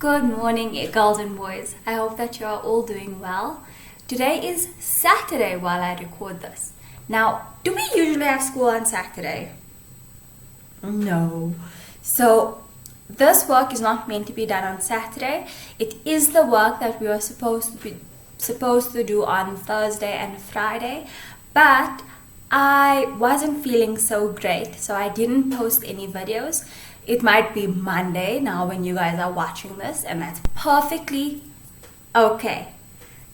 Good morning, girls and boys. I hope that you are all doing well. Today is Saturday while I record this. Now, do we usually have school on Saturday? No. So, this work is not meant to be done on Saturday. It is the work that we were supposed to do on Thursday and Friday, but I wasn't feeling so great, so I didn't post any videos. It might be Monday now when you guys are watching this, and that's perfectly okay.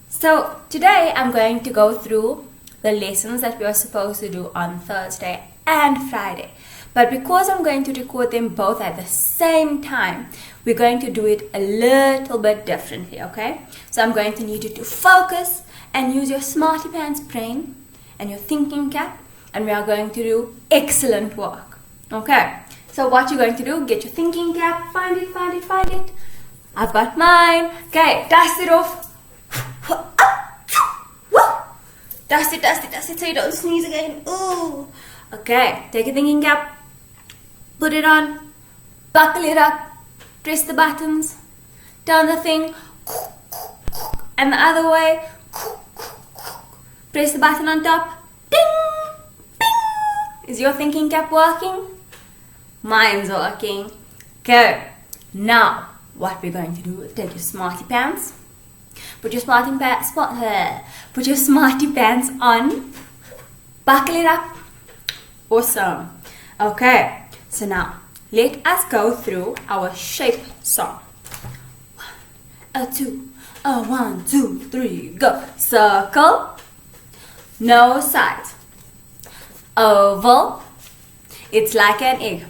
So today I'm going to go through the lessons that we are supposed to do on Thursday and Friday. But because I'm going to record them both at the same time, we're going to do it a little bit differently, okay? So I'm going to need you to focus and use your Smarty Pants brain and your thinking cap, and we are going to do excellent work, okay? So what you're going to do, get your thinking cap, find it. I've got mine. Okay, dust it off. Dust it so you don't sneeze again. Ooh. Okay, take your thinking cap, put it on, buckle it up, press the buttons, turn the thing, and the other way, press the button on top, ding, bing. Is your thinking cap working? Mine's working. Okay, now what we're going to do is take your Smarty Pants, put your Smarty Pants on, buckle it up. Awesome. Okay, so now let us go through our shape song. 1, 2, 1, 2, 3, go. Circle, no sides. Oval, it's like an egg.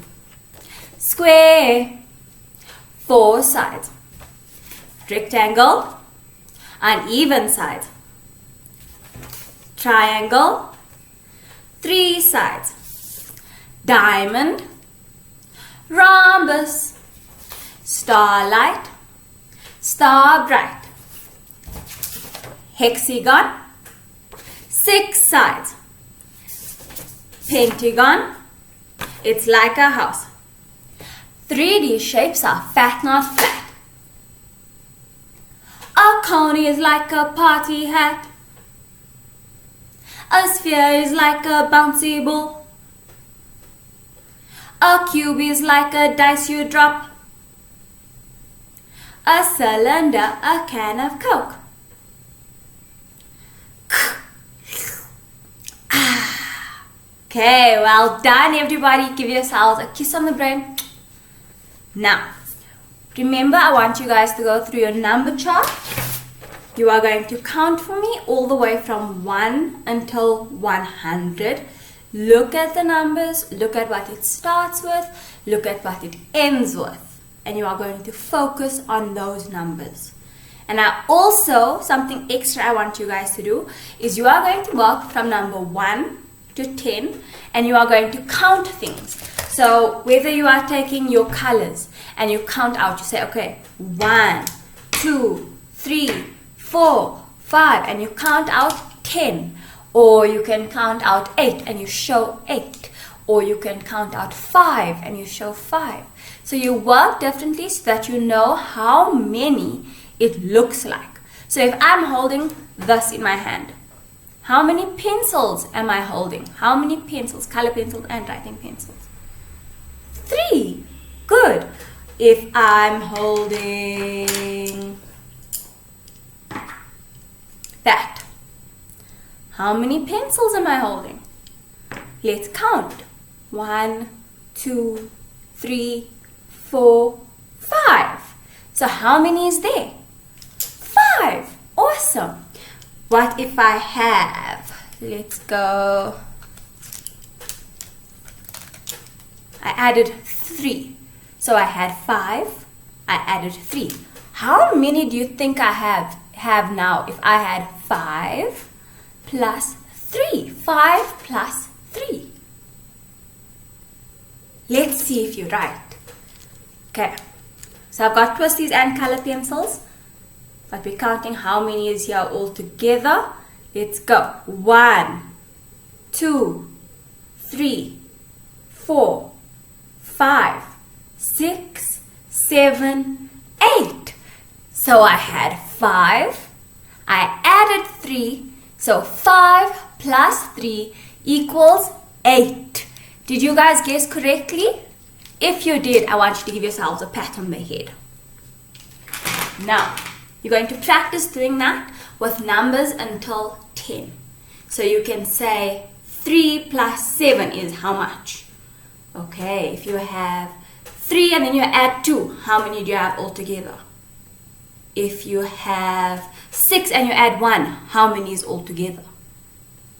Square, 4 sides. Rectangle, uneven sides. Triangle, 3 sides. Diamond, rhombus, starlight, star bright. Hexagon, 6 sides. Pentagon, it's like a house. 3D shapes are fat, not flat. A cone is like a party hat. A sphere is like a bouncy ball. A cube is like a dice you drop. A cylinder, a can of Coke. Okay, well done everybody. Give yourselves a kiss on the brain. Now, remember, I want you guys to go through your number chart. You are going to count for me all the way from 1 until 100. Look at the numbers, look at what it starts with, look at what it ends with. And you are going to focus on those numbers. And I also, something extra I want you guys to do is you are going to work from number 1 to 10, and you are going to count things. So whether you are taking your colors and you count out, you say, okay, 1, 2, 3, 4, 5, and you count out 10. Or you can count out 8 and you show 8. Or you can count out 5 and you show 5. So you work differently so that you know how many it looks like. So if I'm holding this in my hand, how many pencils am I holding? How many pencils? Color pencils and writing pencils. 3. Good. If I'm holding that, how many pencils am I holding? Let's count. 1, 2, 3, 4, 5. So how many is there? 5. Awesome. What if I have, let's go, I added 3. So I had 5, I added 3. How many do you think I have now if I had 5 plus 3? 5 plus 3. Let's see if you're right. Okay, so I've got twisties and color pencils. But we're counting how many is here all together. Let's go. 1, 2, 3, 4, 5, 6, 7, 8. So I had 5. I added 3. So 5 plus 3 equals 8. Did you guys guess correctly? If you did, I want you to give yourselves a pat on the head. Now, you're going to practice doing that with numbers until 10. So you can say 3 plus 7 is how much? Okay, if you have 3 and then you add 2, how many do you have altogether? If you have 6 and you add 1, how many is altogether?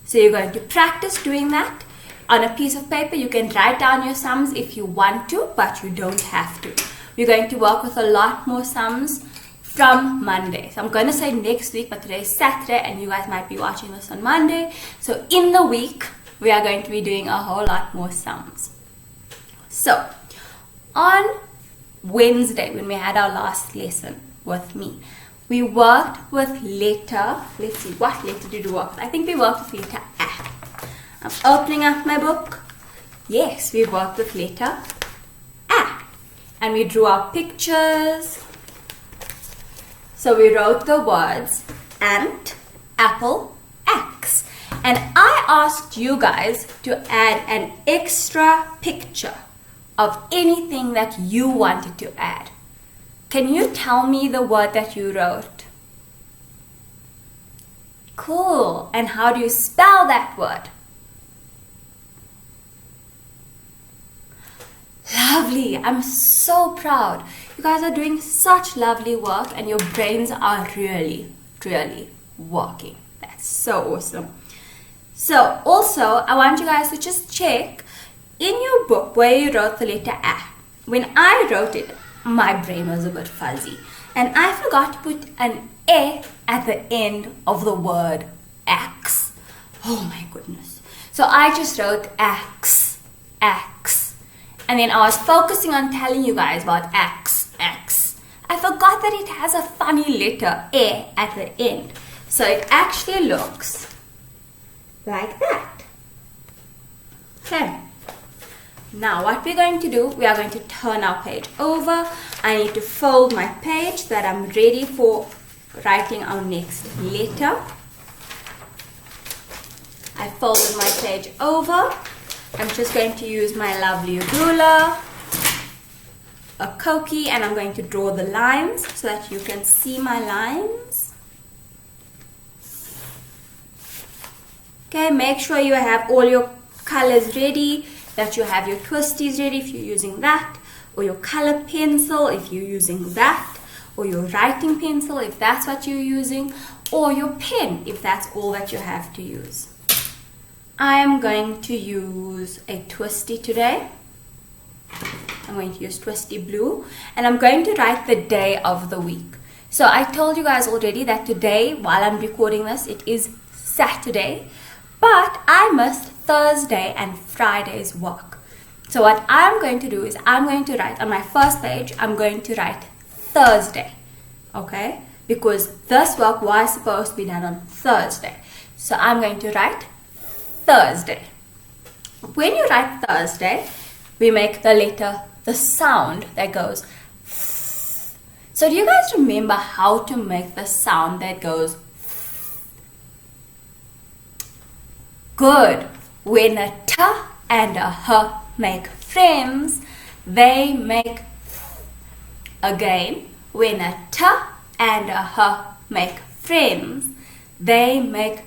So you're going to practice doing that. On a piece of paper, you can write down your sums if you want to, but you don't have to. We're going to work with a lot more sums from Monday. So I'm going to say next week, but today is Saturday and you guys might be watching this on Monday. So in the week, we are going to be doing a whole lot more sums. So on Wednesday, when we had our last lesson with me, we worked with letter, let's see, what letter did we work with? I think we worked with letter A. I'm opening up my book. Yes, we worked with letter A. And we drew our pictures. So we wrote the words ant, apple, axe. And I asked you guys to add an extra picture of anything that you wanted to add. Can you tell me the word that you wrote? Cool. And how do you spell that word? Lovely. I'm so proud. You guys are doing such lovely work and your brains are really, really working. That's so awesome. So also, I want you guys to just check in your book where you wrote the letter A. When I wrote it, my brain was a bit fuzzy and I forgot to put an A at the end of the word axe. Oh my goodness. So I just wrote axe, axe. And then I was focusing on telling you guys about axe, axe. I forgot that it has a funny letter A at the end. So it actually looks like that. Okay. Now what we're going to do, we are going to turn our page over. I need to fold my page so that I'm ready for writing our next letter. I folded my page over. I'm just going to use my lovely ruler, a Koki, and I'm going to draw the lines so that you can see my lines. Okay, make sure you have all your colors ready, that you have your twisties ready if you're using that, or your color pencil if you're using that, or your writing pencil if that's what you're using, or your pen if that's all that you have to use. I am going to use a twisty today. I'm going to use twisty blue and I'm going to write the day of the week. So I told you guys already that today, while I'm recording this, it is Saturday, but I missed Thursday and Friday's work. So what I'm going to do is I'm going to write on my first page, I'm going to write Thursday, okay? Because this work was supposed to be done on Thursday. So I'm going to write Thursday. When you write Thursday, we make the sound that goes th. So do you guys remember how to make the sound that goes th? Good. When a t and a h make friends, they make th. Again, when a t and a h make friends, they make th.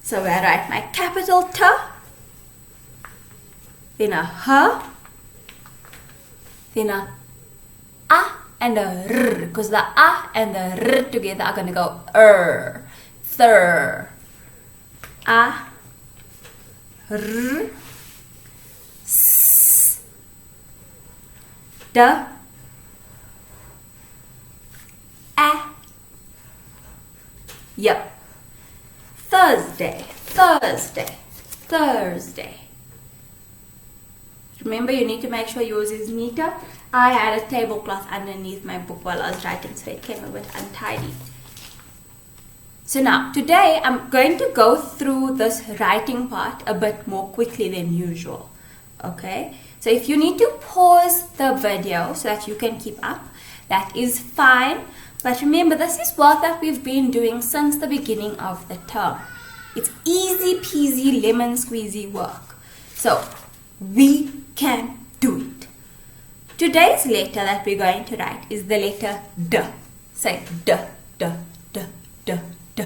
So I write my capital T, then a H, then a and a R, because the A and the R together are going to go thir, A, R, S, D, A, yep. Thursday, Thursday, Thursday. Remember, you need to make sure yours is neater. I had a tablecloth underneath my book while I was writing, so it came a bit untidy. So now, today I'm going to go through this writing part a bit more quickly than usual. Okay? So if you need to pause the video so that you can keep up, that is fine. But remember, this is work that we've been doing since the beginning of the term. It's easy peasy lemon squeezy work. So we can do it. Today's letter that we're going to write is the letter D. Say D, D, D, D, D.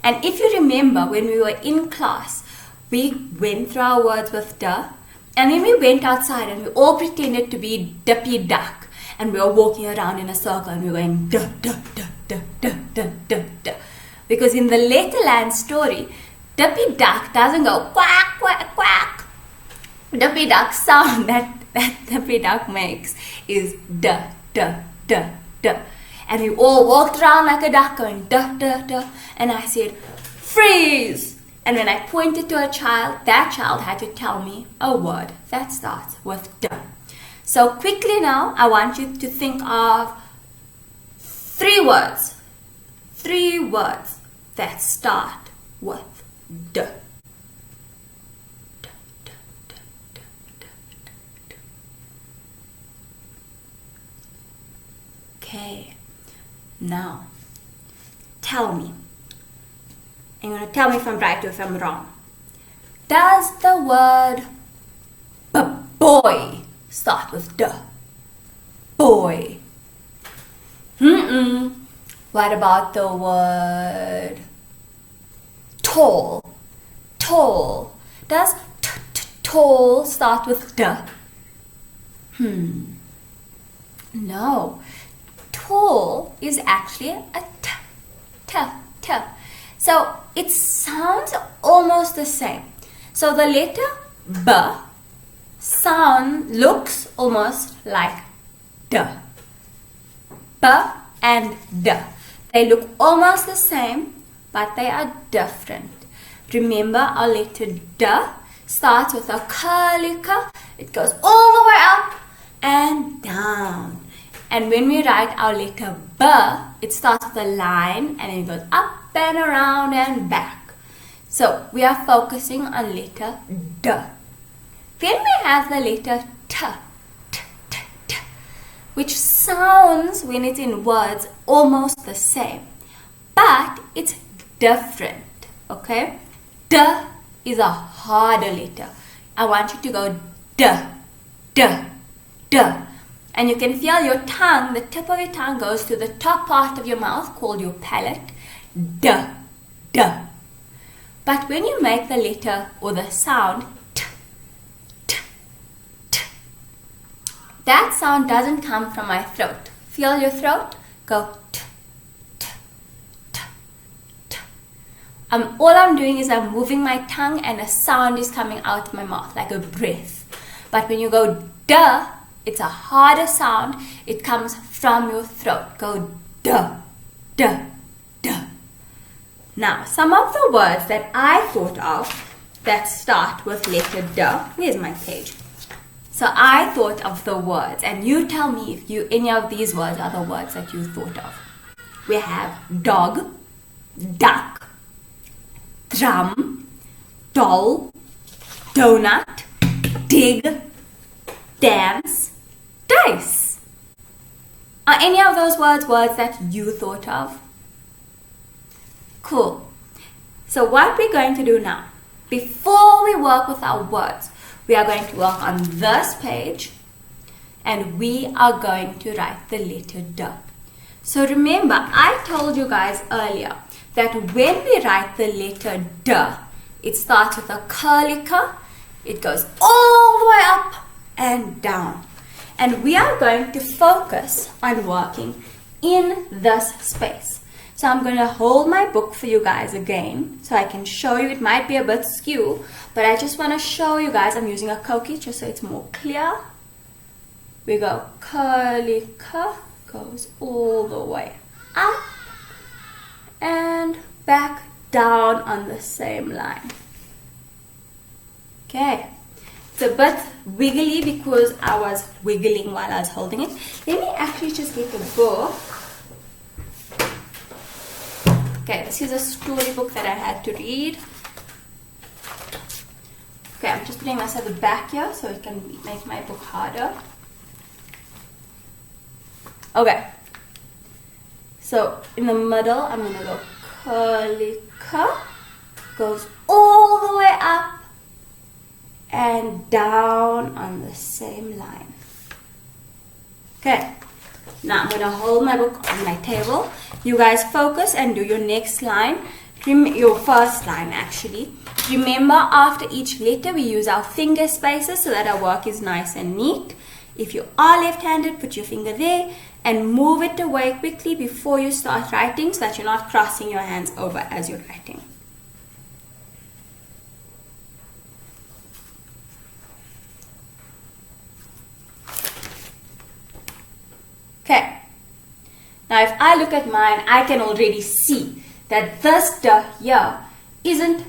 And if you remember, when we were in class, we went through our words with D, and then we went outside and we all pretended to be Dippy Duck, and we were walking around in a circle and we were going D, D, D, D, D, D, D, D. Because in the Letterland story, Dippy Duck doesn't go quack, quack, quack. Dippy Duck sound that Dippy Duck makes is D, D, D, D. And we all walked around like a duck going duh, duh, duh. And I said, freeze! And when I pointed to a child, that child had to tell me a word that starts with duh. So quickly now, I want you to think of 3 words. 3 words that start with duh. Okay. Now, tell me. You're going to tell me if I'm right or if I'm wrong. Does the word boy start with D? Boy. What about the word tall? Tall. Does tall start with D? No. Tall is actually a t, t, t. So it sounds almost the same. So the letter B looks almost like D. B and D. They look almost the same, but they are different. Remember, our letter D starts with a curly K. It goes all the way up and down. And when we write our letter B, it starts with a line and it goes up and around and back. So we are focusing on letter D. Then we have the letter T, T, T, T, which sounds, when it's in words, almost the same. But it's different, okay? D is a harder letter. I want you to go D, D, D. And you can feel your tongue, the tip of your tongue goes to the top part of your mouth called your palate. D, D. But when you make the letter or the sound T, T, T, that sound doesn't come from my throat. Feel your throat? Go T, T, T, T. All I'm doing is I'm moving my tongue and a sound is coming out of my mouth like a breath. But when you go D, it's a harder sound. It comes from your throat. Go duh, duh, duh. Now, some of the words that I thought of that start with letter D. Where's my page? So I thought of the words, and you tell me if any of these words are the words that you thought of. We have dog, duck, drum, doll, donut, dig, dance, dice. Are any of those words that you thought of? Cool. So what we're going to do now, before we work with our words, we are going to work on this page and we are going to write the letter D. So remember, I told you guys earlier that when we write the letter D, it starts with a curly K, it goes all the way up and down. And we are going to focus on working in this space. So I'm going to hold my book for you guys again so I can show you. It might be a bit skew, but I just want to show you guys. I'm using a Koki just so it's more clear. We go curly K, goes all the way up and back down on the same line. Okay. It's a bit wiggly because I was wiggling while I was holding it. Let me actually just get the book. Okay, this is a storybook that I had to read. Okay, I'm just putting myself the back here so it can make my book harder. Okay. So in the middle, I'm going to go curly curl, goes all the way up and down on the same line. Okay. Now I'm going to hold my book on my table. You guys focus and do your next line. Your first line actually. Remember, after each letter we use our finger spaces so that our work is nice and neat. If you are left-handed, put your finger there and move it away quickly before you start writing so that you're not crossing your hands over as you're writing. Okay. Now if I look at mine, I can already see that this "d" here isn't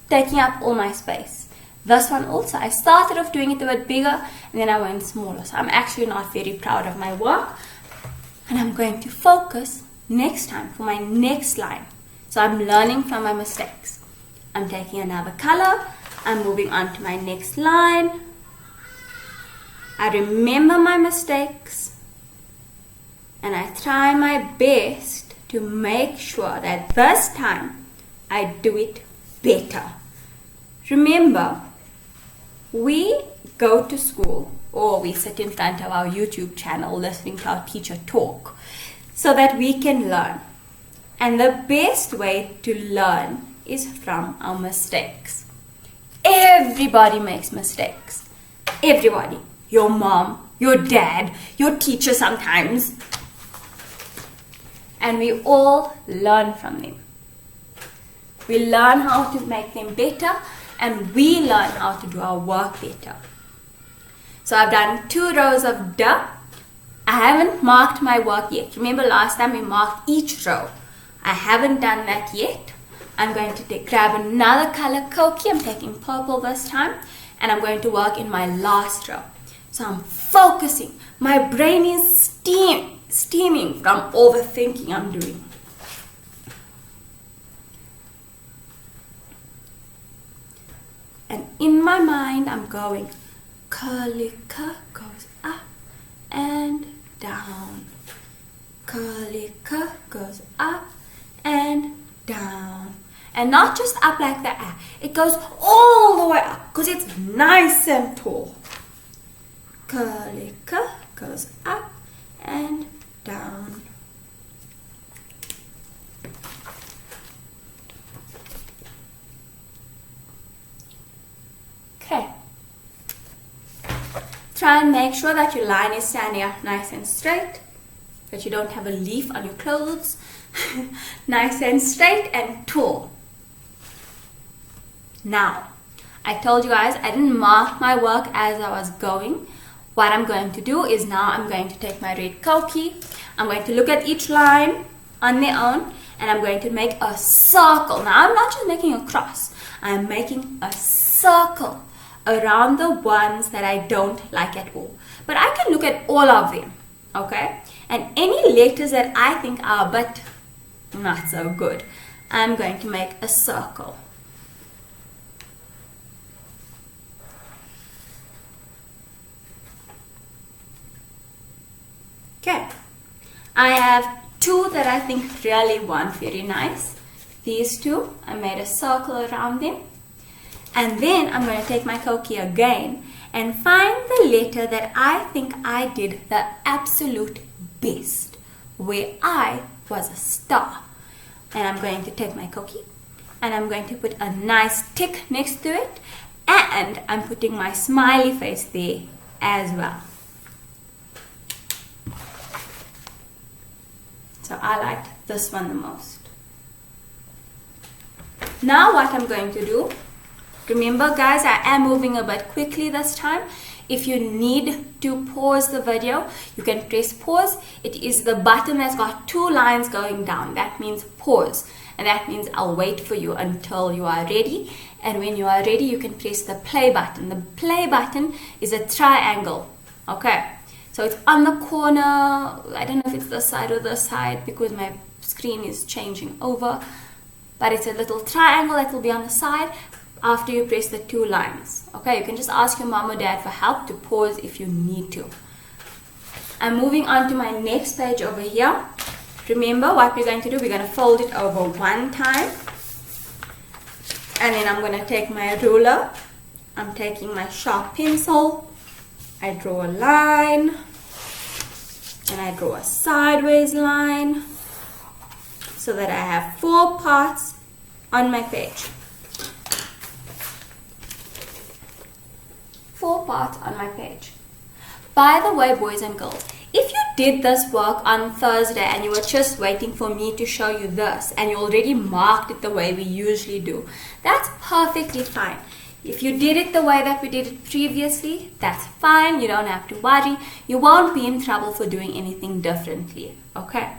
taking up all my space. This one also, I started off doing it a bit bigger and then I went smaller. So I'm actually not very proud of my work. And I'm going to focus next time for my next line. So I'm learning from my mistakes. I'm taking another color. I'm moving on to my next line. I remember my mistakes. And I try my best to make sure that this time I do it better. Remember, we go to school or we sit in front of our YouTube channel listening to our teacher talk so that we can learn. And the best way to learn is from our mistakes. Everybody makes mistakes. Everybody. Your mom, your dad, your teacher sometimes. And we all learn from them. We learn how to make them better and we learn how to do our work better. So I've done 2 rows of "d". I haven't marked my work yet. Remember last time we marked each row. I haven't done that yet. I'm going to grab another color Koki. I'm taking purple this time and I'm going to work in my last row. So I'm focusing. My brain is steaming from all the thinking I'm doing. And in my mind, I'm going curly curl goes up and down. Curly curl goes up and down. And not just up like that. It goes all the way up because it's nice and tall. Curly curl goes up and down. Okay. Try and make sure that your line is standing up nice and straight, that you don't have a leaf on your clothes. Nice and straight and tall. Now, I told you guys I didn't mark my work as I was going. What I'm going to do is now I'm going to take my red Koki. I'm going to look at each line on their own and I'm going to make a circle. Now, I'm not just making a cross. I'm making a circle around the ones that I don't like at all. But I can look at all of them, okay? And any letters that I think are a bit not so good, I'm going to make a circle. Okay, I have 2 that I think really weren't very nice. These 2, I made a circle around them. And then I'm going to take my Koki again and find the letter that I think I did the absolute best, where I was a star. And I'm going to take my Koki and I'm going to put a nice tick next to it and I'm putting my smiley face there as well. So I liked this one the most. Now what I'm going to do, remember guys, I am moving a bit quickly this time. If you need to pause the video, you can press pause. It is the button that's got 2 lines going down. That means pause. And that means I'll wait for you until you are ready. And when you are ready, you can press the play button. The play button is a triangle. Okay. So it's on the corner. I don't know if it's this side or this side because my screen is changing over. But it's a little triangle that will be on the side after you press the 2 lines. Okay, you can just ask your mom or dad for help to pause if you need to. I'm moving on to my next page over here. Remember what we're going to do, we're going to fold it over one time. And then I'm going to take my ruler. I'm taking my sharp pencil. I draw a line. And I draw a sideways line. So that I have 4 parts on my page. 4 parts on my page. By the way, boys and girls, if you did this work on Thursday and you were just waiting for me to show you this and you already marked it the way we usually do, that's perfectly fine. If you did it the way that we did it previously, that's fine. You don't have to worry. You won't be in trouble for doing anything differently. Okay?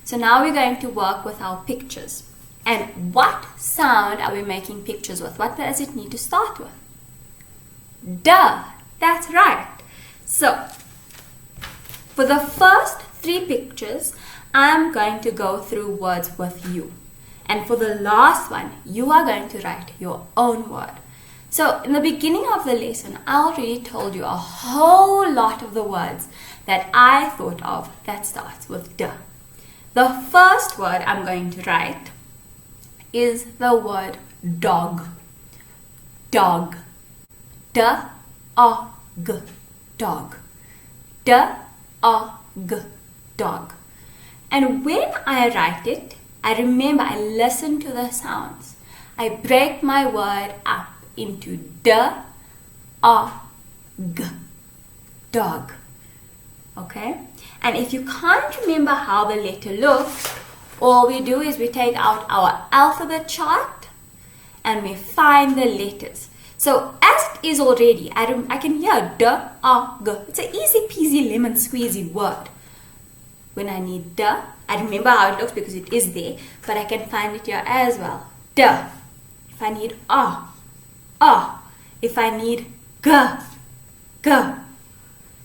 So now we're going to work with our pictures. And what sound are we making pictures with? What does it need to start with? Duh. That's right. So, for the first 3 pictures, I'm going to go through words with you. And for the last one, you are going to write your own word. So, in the beginning of the lesson, I already told you a whole lot of the words that I thought of that starts with duh. The first word I'm going to write is the word dog. Dog. D-O-G. Dog. D-O-G. Dog. And when I write it, I remember I listen to the sounds. I break my word up into D-O-G. Dog. Okay? And if you can't remember how the letter looks, all we do is we take out our alphabet chart and we find the letters. So as it is already, I can hear D-O-G. It's an easy peasy lemon squeezy word. When I need D, I remember how it looks because it is there, but I can find it here as well. D. If I need A. If I need G.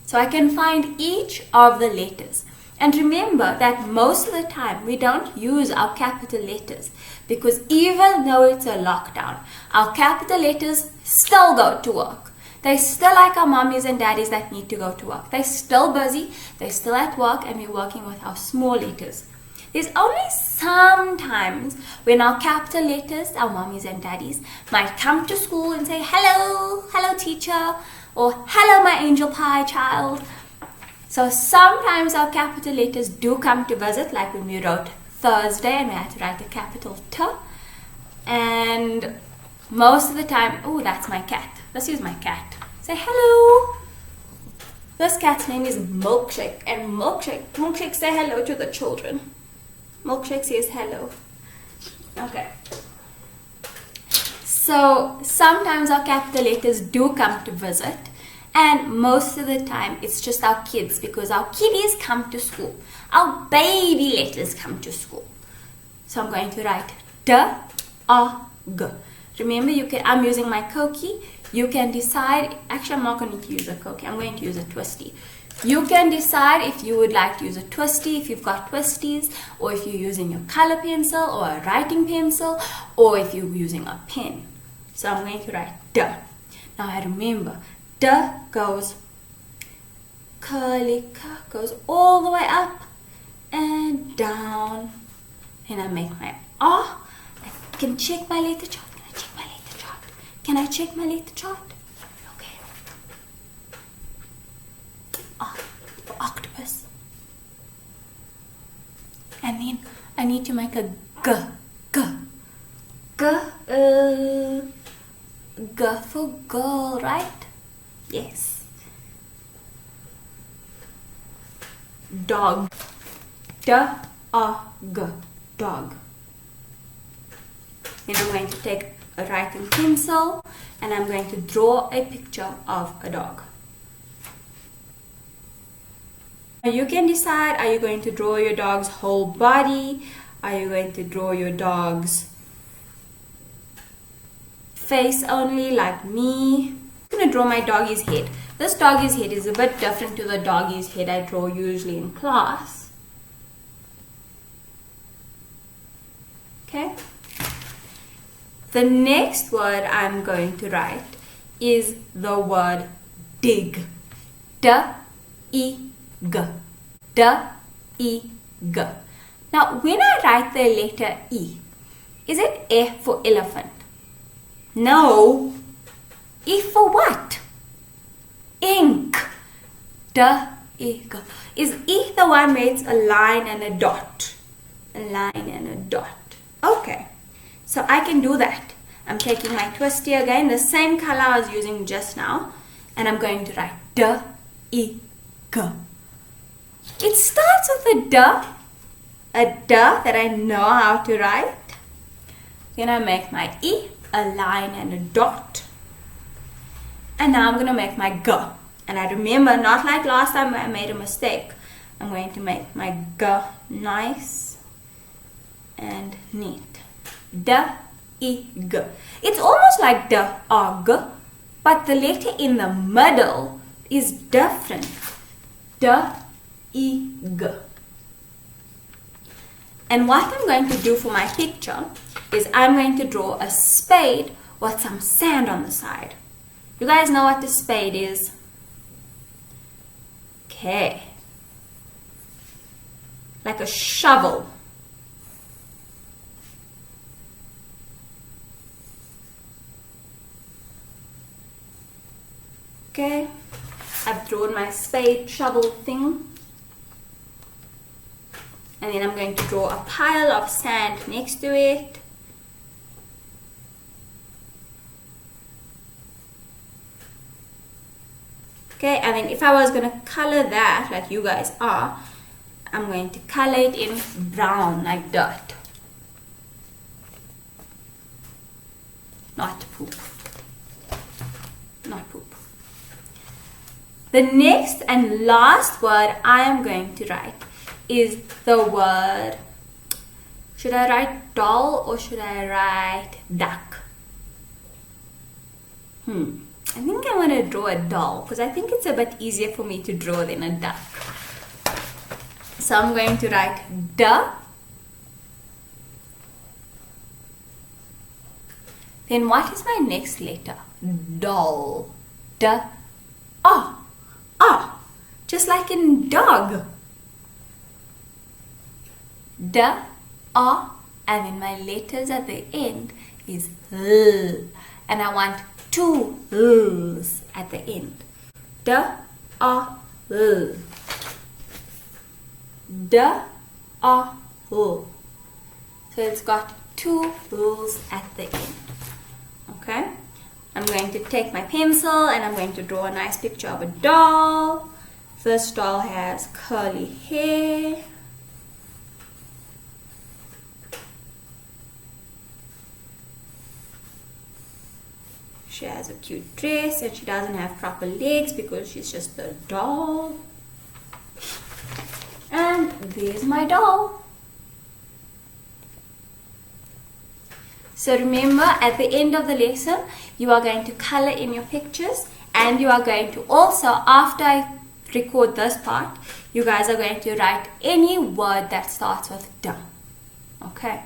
So I can find each of the letters. And remember that most of the time we don't use our capital letters because even though it's a lockdown, our capital letters still go to work. They're still like our mommies and daddies that need to go to work. They're still busy, they're still at work, and we're working with our small letters. There's only some times when our capital letters, our mommies and daddies, might come to school and say, hello teacher, or hello my angel pie child. So sometimes our capital letters do come to visit, like when we wrote Thursday and we had to write a capital T. And most of the time, oh, that's my cat. Let's use my cat. Say hello. This cat's name is Milkshake, and Milkshake say hello to the children. Milkshake says hello. Okay. So sometimes our capital letters do come to visit. And most of the time, it's just our kids because our kiddies come to school. Our baby letters come to school. So I'm going to write D-O-G. Remember, I'm using my Koki. You can decide, actually I'm not going to use a Koki, I'm going to use a Twisty. You can decide if you would like to use a Twisty, if you've got Twisties, or if you're using your color pencil or a writing pencil, or if you're using a pen. So I'm going to write D. Now I remember, D goes curly, K goes all the way up and down. And I make my R. I can check my letter chart. Can I check my letter chart? Okay. R for octopus. And then I need to make a G. G for girl, right? Yes. Dog. D-O-G. Dog. Then I'm going to take a writing pencil and I'm going to draw a picture of a dog. You can decide, are you going to draw your dog's whole body? Are you going to draw your dog's face only like me? I'm going to draw my doggy's head. This doggy's head is a bit different to the doggy's head I draw usually in class. Okay? The next word I'm going to write is the word dig. D-E-G. D, E, G. Now, when I write the letter E, is it E for elephant? No. E for what? Ink. D, E, G. Is E the one where it's a line and a dot? A line and a dot. Okay. So I can do that. I'm taking my twisty again, the same color I was using just now, and I'm going to write D, E, G. It starts with a D that I know how to write. Then I make my E, a line and a dot. And now I'm going to make my G. And I remember, not like last time where I made a mistake, I'm going to make my G nice and neat. D, E, G. It's almost like D, A, G, but the letter in the middle is different. D, E, G. And what I'm going to do for my picture is I'm going to draw a spade with some sand on the side. You guys know what the spade is? Okay. Like a shovel. Okay. I've drawn my spade shovel thing. And then I'm going to draw a pile of sand next to it. Okay, and then if I was going to color that like you guys are, I'm going to color it in brown like that. Not poop. Not poop. The next and last word I am going to write is the word, should I write doll or should I write duck? I think I want to draw a doll because I think it's a bit easier for me to draw than a duck. So I'm going to write D. Then what is my next letter? Doll. D. A. A. Just like in dog. D, A, and then my letters at the end is L, and I want two L's at the end. D, A, L. D, A, L. So it's got two L's at the end. Okay? I'm going to take my pencil and I'm going to draw a nice picture of a doll. This doll has curly hair. She has a cute dress and she doesn't have proper legs because she's just a doll. And there's my doll. So remember, at the end of the lesson, you are going to color in your pictures and you are going to also, after I record this part, you guys are going to write any word that starts with D. Okay?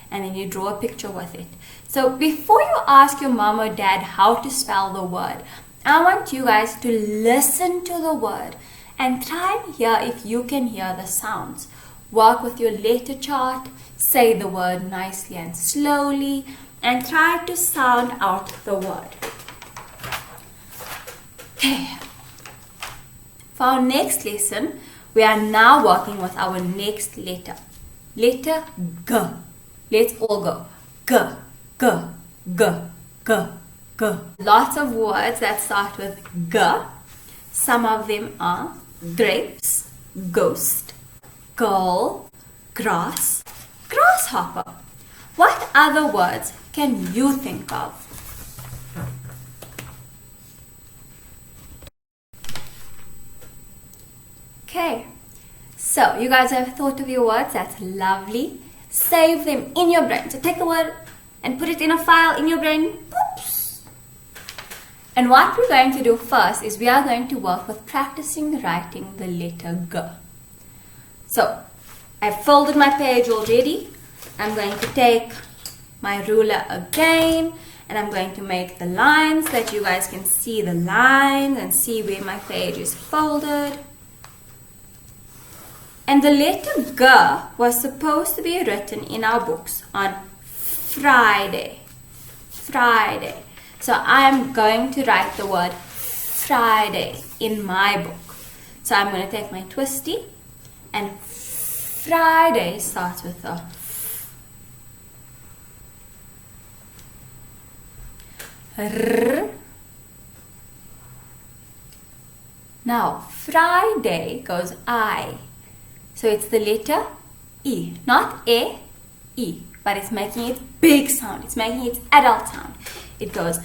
And then you draw a picture with it. So before you ask your mom or dad how to spell the word, I want you guys to listen to the word and try and hear if you can hear the sounds. Work with your letter chart, say the word nicely and slowly, and try to sound out the word. Okay. For our next lesson, we are now working with our next letter. Letter G. Let's all go. G, G, G, G, G. Lots of words that start with G. Some of them are grapes, ghost, girl, grass, grasshopper. What other words can you think of? Okay, so you guys have thought of your words. That's lovely. Save them in your brain. So take a word and put it in a file in your brain. Oops. And what we're going to do first is we are going to work with practicing writing the letter G. So I've folded my page already. I'm going to take my ruler again and I'm going to make the lines so that you guys can see the lines and see where my page is folded. And the letter G was supposed to be written in our books on Friday. Friday. So I'm going to write the word Friday in my book. So I'm going to take my twisty, and Friday starts with a R. Now Friday goes I. So it's the letter E, not E, E, but it's making its big sound. It's making its adult sound. It goes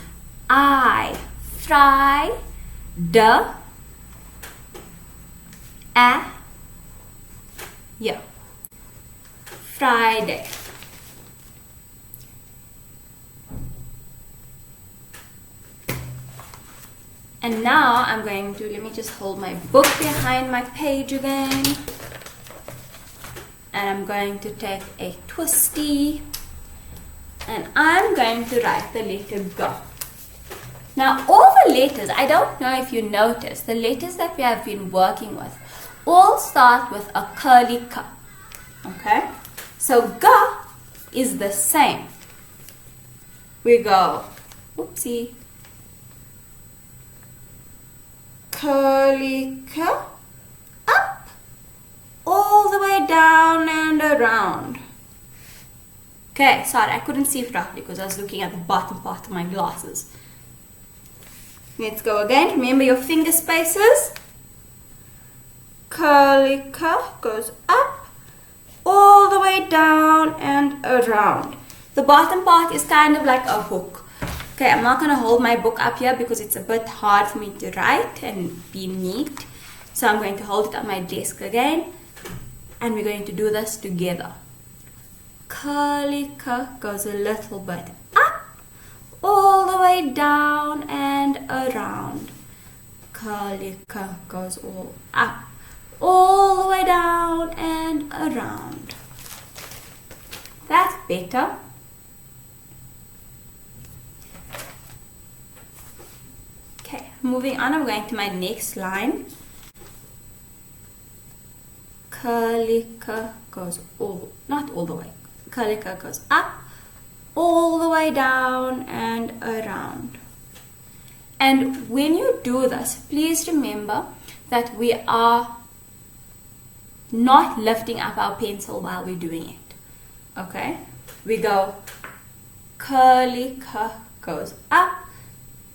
I, fry, the, a, yeah. Friday. And now I'm going to, let me just hold my book behind my page again. And I'm going to take a twisty, and I'm going to write the letter G. Now all the letters, I don't know if you noticed, the letters that we have been working with all start with a curly K. Okay? So G is the same. We go, oopsie, curly K, up, all the way down and around. Okay, sorry, I couldn't see properly because I was looking at the bottom part of my glasses. Let's go again. Remember your finger spaces. Curly K goes up, all the way down and around. The bottom part is kind of like a hook. Okay, I'm not going to hold my book up here because it's a bit hard for me to write and be neat. So I'm going to hold it on my desk again. And we're going to do this together. Curly K goes a little bit up, all the way down and around. Curly K goes all up, all the way down and around. That's better. Okay, moving on, I'm going to my next line. Curly K goes not all the way. Curly K goes up, all the way down and around. And when you do this, please remember that we are not lifting up our pencil while we're doing it. Okay? We go curly K goes up,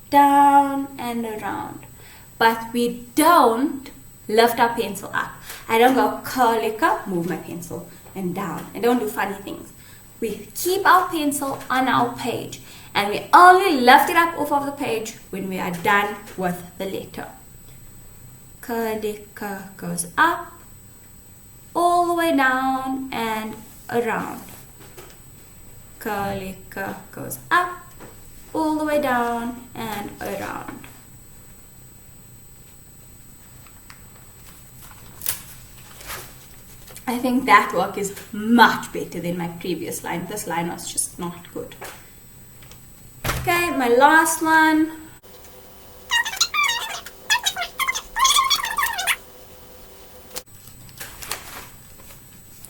down and around. But we don't lift our pencil up. I don't go curly K, move my pencil and down. I don't do funny things. We keep our pencil on our page and we only lift it up off of the page when we are done with the letter. Curly K goes up, all the way down and around. Curly K goes up, all the way down and around. I think that work is much better than my previous line. This line was just not good. Okay, my last one.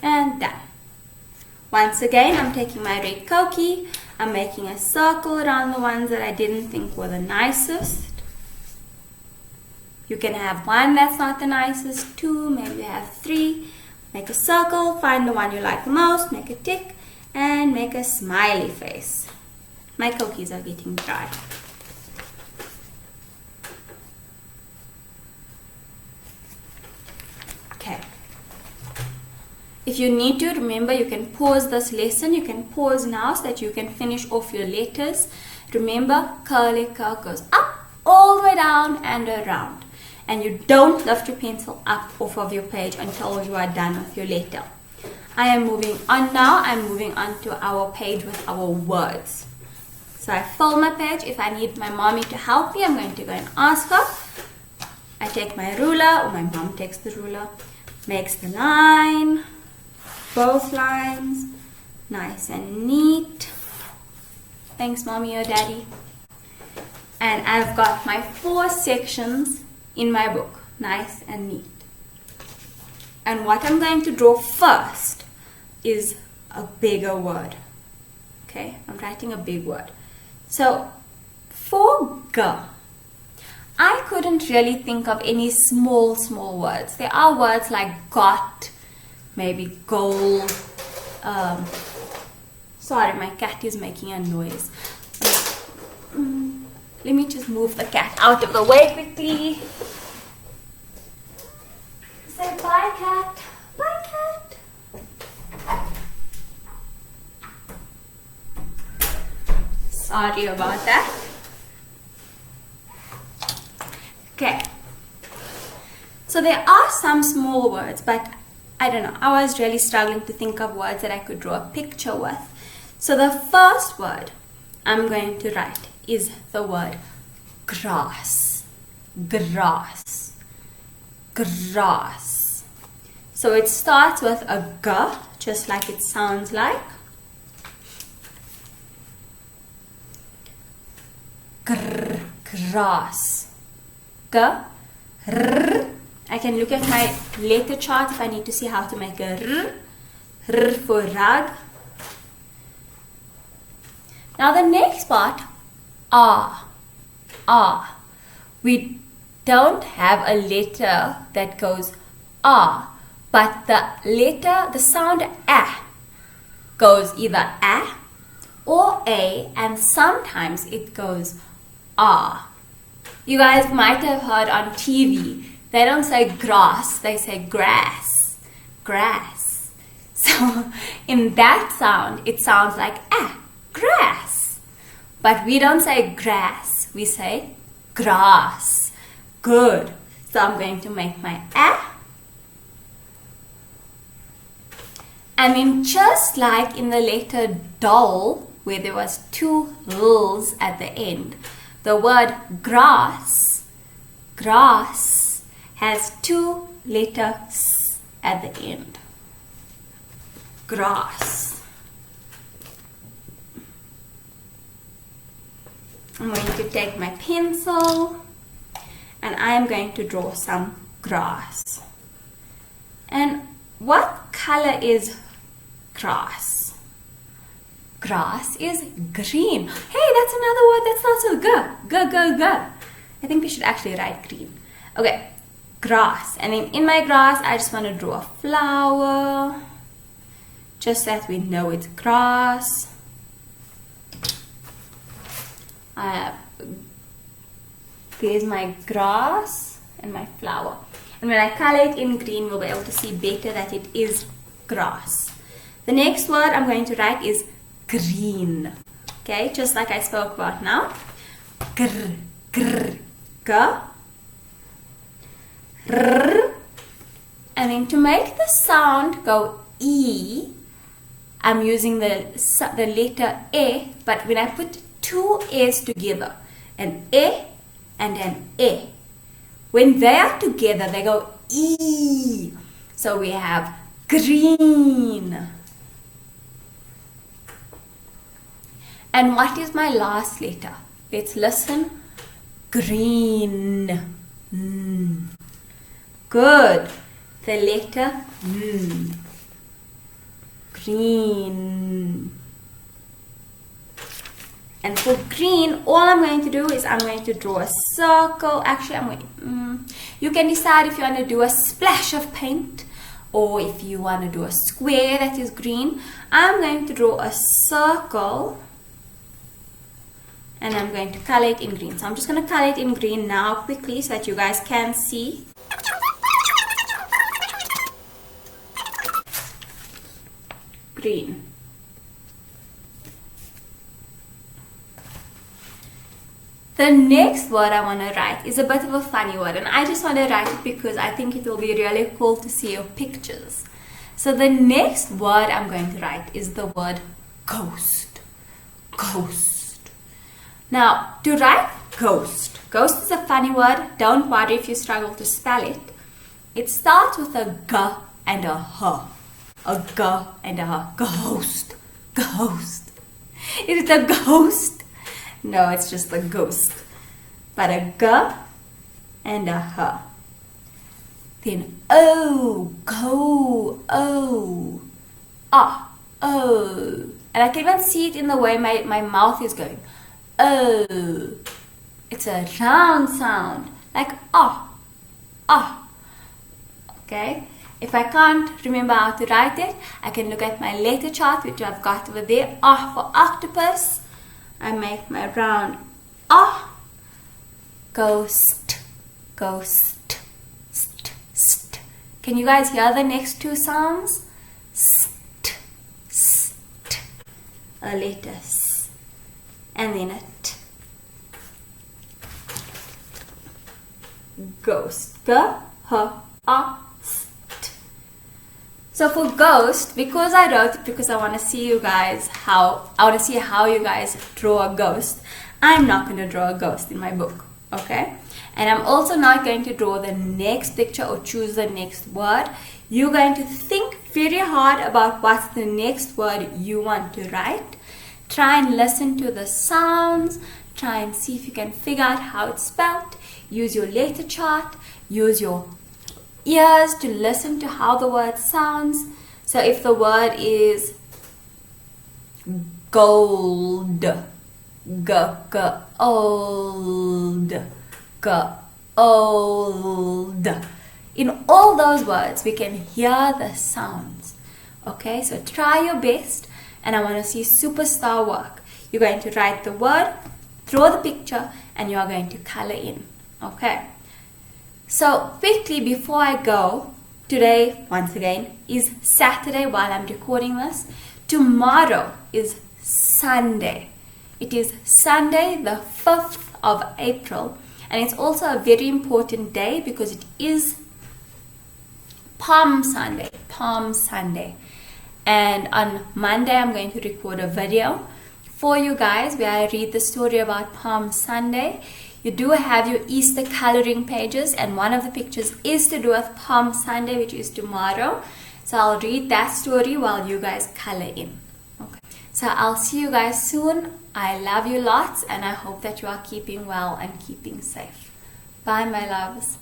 And done. Once again, I'm taking my red Koki. I'm making a circle around the ones that I didn't think were the nicest. You can have one that's not the nicest, two, maybe you have three. Make a circle, find the one you like the most, make a tick, and make a smiley face. My cookies are getting dry. Okay. If you need to, remember you can pause this lesson. You can pause now so that you can finish off your letters. Remember, curly K goes up, all the way down and around. And you don't lift your pencil up off of your page until you are done with your letter. I am moving on now. I'm moving on to our page with our words. So I fold my page. If I need my mommy to help me, I'm going to go and ask her. I take my ruler, or my mom takes the ruler, makes the line, both lines, nice and neat. Thanks, mommy or daddy. And I've got my 4 sections in my book, nice and neat. And what I'm going to draw first is a bigger word. Okay, I'm writing a big word. So for G, I couldn't really think of any small words. There are words like got, maybe gold. Sorry, my cat is making a noise. Let me just move the cat out of the way quickly. Say bye, cat. Bye, cat. Sorry about that. Okay. So there are some small words, but I don't know. I was really struggling to think of words that I could draw a picture with. So the first word I'm going to write is the word grass. Grass. Grass. So it starts with a G, just like it sounds like. Grass. G, R. I can look at my letter chart if I need to see how to make a R. R for rug. Now the next part, ah. Ah. We don't have a letter that goes ah, but the sound a goes either a or a, and sometimes it goes ah. You guys might have heard on TV, they don't say grass, they say grass. Grass. So in that sound, it sounds like grass. But we don't say grass, we say grass. Good. So I'm going to make my a. And then just like in the letter doll, where there was two l's at the end, the word grass, grass, has two letters at the end. Grass. I'm going to take my pencil and I am going to draw some grass. And what color is grass? Grass is green. Hey, that's another word that's not so G. I think we should actually write green. Okay, grass. And then in my grass, I just want to draw a flower. Just so that we know it's grass. There's my grass and my flower. And when I color it in green, we'll be able to see better that it is grass. The next word I'm going to write is green. Okay, just like I spoke about now. Grr, grr, g. R. And then to make the sound go E, I'm using the letter E, but when I put two E's together, an E and an E, when they are together, they go E. So we have green. And what is my last letter? Let's listen. Green. Good. The letter N. Green. And for green, all I'm going to do is I'm going to draw a circle. Actually, you can decide if you want to do a splash of paint or if you want to do a square that is green. I'm going to draw a circle and I'm going to color it in green. So I'm just going to color it in green now quickly so that you guys can see. Green. The next word I want to write is a bit of a funny word, and I just want to write it because I think it will be really cool to see your pictures. So the next word I'm going to write is the word ghost. Ghost. Now, to write ghost, ghost is a funny word. Don't worry if you struggle to spell it. It starts with a G and a H. A G and a H. Ghost. Ghost. Is it a ghost? No, it's just a ghost. But a G and a H. then oh, go, oh, ah, oh. And I can even see it in the way my mouth is going. Oh. It's a round sound, like ah, ah. Okay? If I can't remember how to write it, I can look at my letter chart, which I've got over there. Ah for octopus. I make my round ah. Ghost, ghost, st, st. Can you guys hear the next two sounds? St, st. A letter S, and then a T. Ghost, g, h, a, st. So for ghost, because I wrote it because I want to see you guys how you guys draw a ghost, I'm not going to draw a ghost in my book, okay? And I'm also not going to draw the next picture or choose the next word. You're going to think very hard about what's the next word you want to write. Try and listen to the sounds. Try and see if you can figure out how it's spelled. Use your letter chart. Use your ears to listen to how the word sounds. So if the word is gold, old, old. In all those words, we can hear the sounds. Okay, so try your best, and I want to see superstar work. You're going to write the word, draw the picture, and you are going to color in. Okay. So quickly before I go, today, once again, is Saturday while I'm recording this. Tomorrow is Sunday. It is Sunday, the 5th of April. And it's also a very important day because it is Palm Sunday. Palm Sunday. And on Monday, I'm going to record a video for you guys where I read the story about Palm Sunday. You do have your Easter coloring pages, and one of the pictures is to do with Palm Sunday, which is tomorrow. So I'll read that story while you guys color in. Okay. So I'll see you guys soon. I love you lots, and I hope that you are keeping well and keeping safe. Bye, my loves.